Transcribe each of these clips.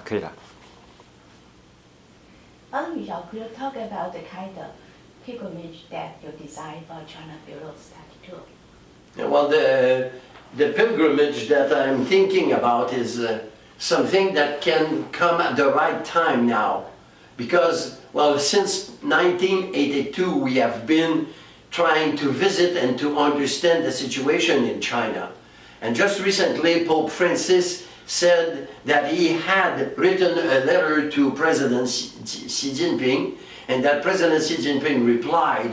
可以了。Michel, could you talk about the kind of pilgrimage that you design for China Bureau Study Tour? Yeah, well, the pilgrimage that I'm thinking about is something that can come at the right time now. Because, well, since 1982 we have been trying to visit and to understand the situation in China. And just recently Pope Francis said that he had written a letter to President Xi Jinping, and that President Xi Jinping replied,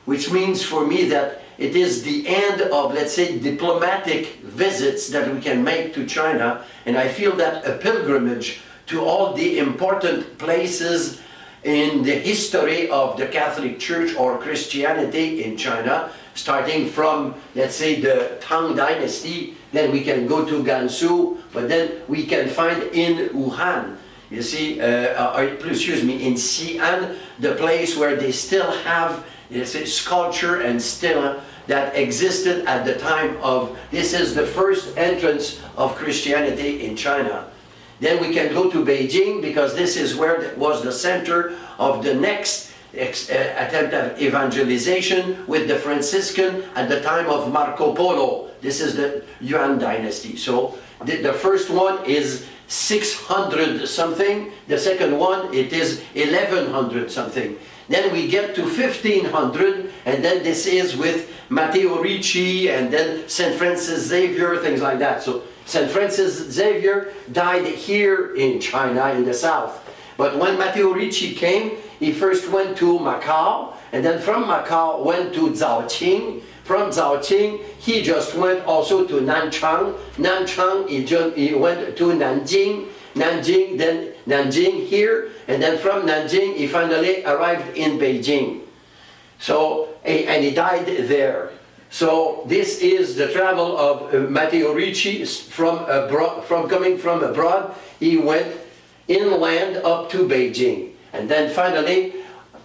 which means for me that it is the end of, let's say, diplomatic visits that we can make to China, and I feel that a pilgrimage to all the important places in the history of the Catholic Church or Christianity in China, starting from, let's say, the Tang Dynasty, then we can go to Gansu, but then we can find in Wuhan, you see, excuse me, in Xi'an, the place where they still have, let's say, sculpture and stela that existed at the time of, this is the first entrance of Christianity in China. Then we can go to Beijing, because this is where it was the center of the next attempt at evangelization with the Franciscan at the time of Marco Polo. This is the Yuan dynasty. So the first one is 600 something, the second one it is 1100 something. Then we get to 1500, and then this is with Matteo Ricci and then St. Francis Xavier, things like that. So St. Francis Xavier died here in China in the south. But when Matteo Ricci came, he first went to Macau, and then from Macau went to Zhaoqing. From Zhaoqing, he just went also to Nanchang. Nanchang, he went to Nanjing. Nanjing, then Nanjing here, and then from Nanjing, he finally arrived in Beijing. So, and he died there. So this is the travel of Matteo Ricci from coming from abroad. He went inland up to Beijing. And then finally,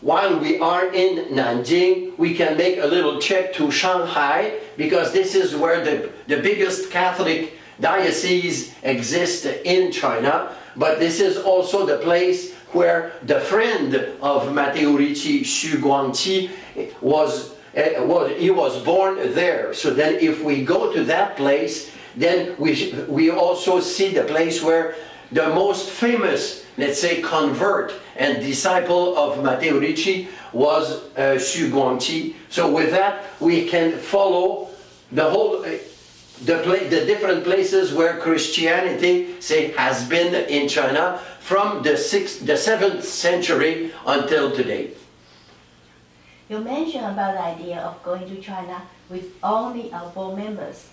while we are in Nanjing, we can make a little check to Shanghai, because this is where the biggest Catholic diocese exists in China. But this is also the place where the friend of Matteo Ricci, Xu Guangqi, he was born there. So then if we go to that place, then we also see the place where the most famous, let's say, convert and disciple of Matteo Ricci was Xu Guangqi. So with that, we can follow the whole, the different places where Christianity, say, has been in China from the 7th century until today. You mentioned about the idea of going to China with only our board members.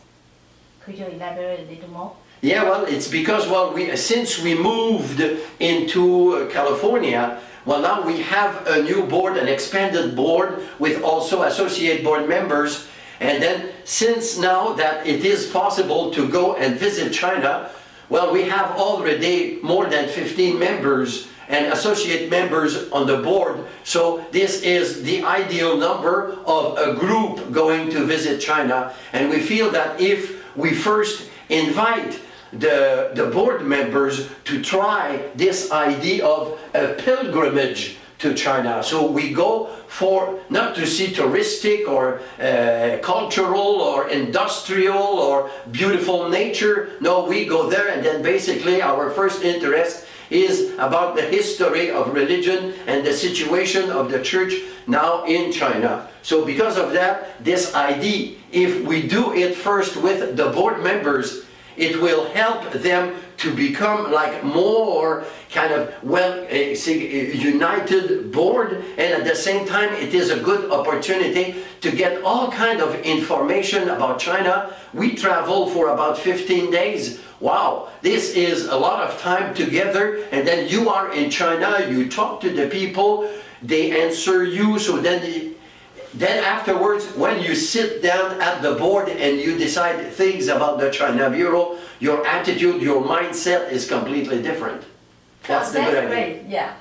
Could you elaborate a little more? Yeah, well, it's because, well, since we moved into California, well, now we have a new board, an expanded board with also associate board members. And then since now that it is possible to go and visit China, well, we have already more than 15 members and associate members on the board. So this is the ideal number of a group going to visit China. And we feel that if we first invite the board members to try this idea of a pilgrimage to China. So we go for not to see touristic or cultural or industrial or beautiful nature. No, we go there, and then basically our first interest is about the history of religion and the situation of the church now in China. So because of that, this idea, if we do it first with the board members, it will help them to become like more kind of united board, and at the same time it is a good opportunity to get all kind of information about China. We travel for about 15 days. Wow, this is a lot of time together, and then you are in China, you talk to the people, they answer you, so then afterwards, when you sit down at the board and you decide things about the China Bureau, your attitude, your mindset is completely different. That's the good idea. Great, yeah.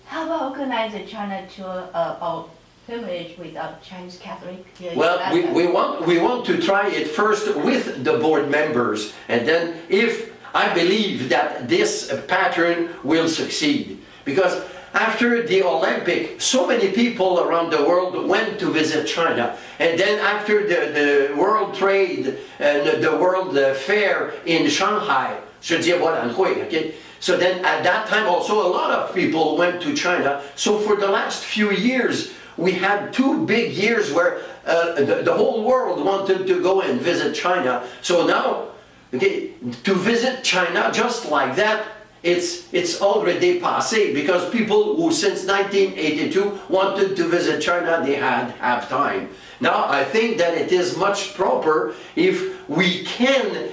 How about organize a China tour or pilgrimage with a Chinese Catholic here in Well, we want to try it first with the board members, and then if I believe that this pattern will succeed. Because after the Olympic, so many people around the world went to visit China. And then after the World Trade and the World Fair in Shanghai, 世界博览会, okay? So then at that time also a lot of people went to China. So for the last few years, we had 2 big years where the whole world wanted to go and visit China. So now, okay, to visit China just like that, it's already passé, because people who since 1982 wanted to visit China, they have time. Now I think that it is much proper if we can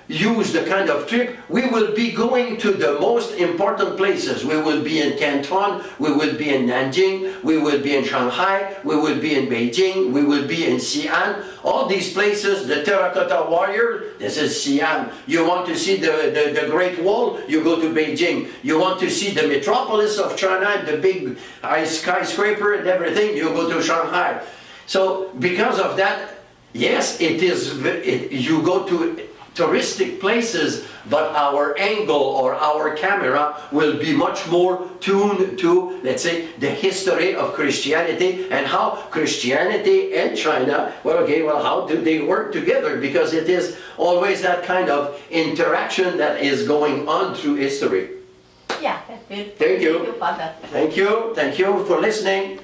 use the kind of trip. We will be going to the most important places. We will be in Canton, we will be in Nanjing, we will be in Shanghai, we will be in Beijing, we will be in Xi'an. All these places, the Terracotta Warrior, this is Xi'an. You want to see the Great Wall, you go to Beijing. You want to see the metropolis of China, the big skyscraper and everything, you go to Shanghai. So because of that, yes, you go to touristic places, but our angle or our camera will be much more tuned to, let's say, the history of Christianity and how Christianity and China, how do they work together? Because it is always that kind of interaction that is going on through history. Yeah, that's good. Thank you. Thank you, Father. Thank you for listening.